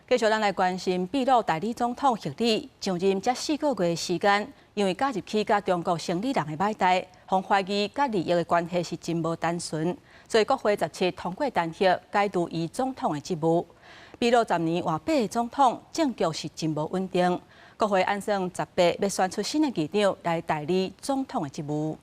继续咱来关心秘鲁代理总统希里上任才4个月的时间，因为加入去甲中国生理人的买代，互怀疑甲利益的关系是真无单纯，所以国会17通过弹劾解除伊总统的职务。秘鲁10年换8个总统，政局是真无稳定。国会按算18要选出新的议长来代理总统的职务。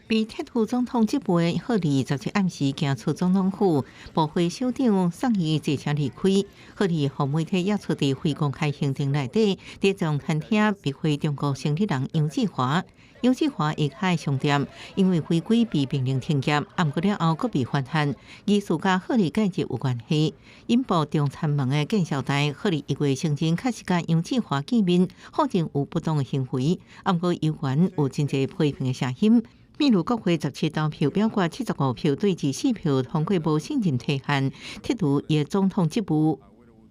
被撤除总统职务的贺里17暗时行出总统府，部会首长送伊坐车离开。贺里互媒体约出伫非公开行程内底，伫从餐厅避开中国生理人杨志华。杨志华一开商店，因为违规被命令停业，暗过了后，阁被发现，疑似甲贺里介入有关系。引爆中餐门的见笑台，贺里1月承认确实甲杨志华见面，否认有不当的行为，暗过有关有真侪批评的声音。 秘鲁国会17投票表决75票对24票通过无信任提案，剔除伊总统职务。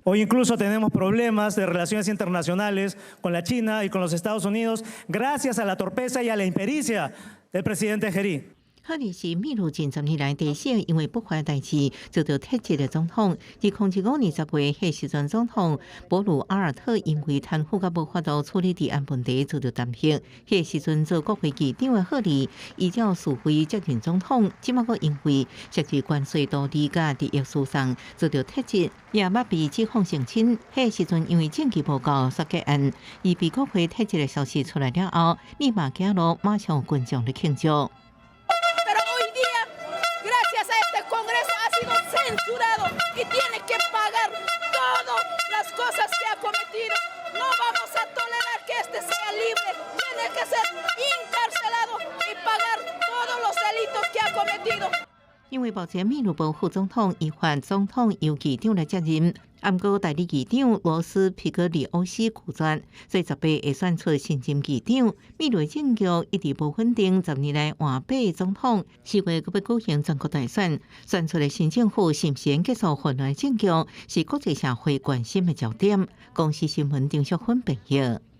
Hoy incluso tenemos problemas de relaciones internacionales con la China y con los Estados Unidos gracias a la torpeza y a la impericia del presidente Heri. 贺里是秘鲁近10年来第4个因为不法代志遭到撤职的总统。2015年10月，迄时阵总统博鲁阿尔特因为贪腐甲无法度处理治安问题遭到弹劾。迄时阵做国会议长的贺里，依照属会接任总统，即马个因为涉及关税多利甲利益输送遭到撤职，也捌被指控性侵。迄时阵因为政绩报告杀结案，伊被国会撤职的消息出来了后，立马走路马上有群众的庆祝。 censurado y tiene que pagar todas las cosas que ha cometido. No vamos a tolerar que este sea libre. Tiene que ser encarcelado y pagar todos los delitos que ha cometido. 因为目前秘鲁部副总统依法总统由议长来接任，暗过代理议长罗斯皮格里欧斯拒绝，所以18会选出新任议长。秘鲁政局一直无稳定，10年来换8个总统，4月阁要举行全国大选，选出的新政府是不是结束混乱政局，是国际社会关心的焦点。公司新闻张淑芬报道。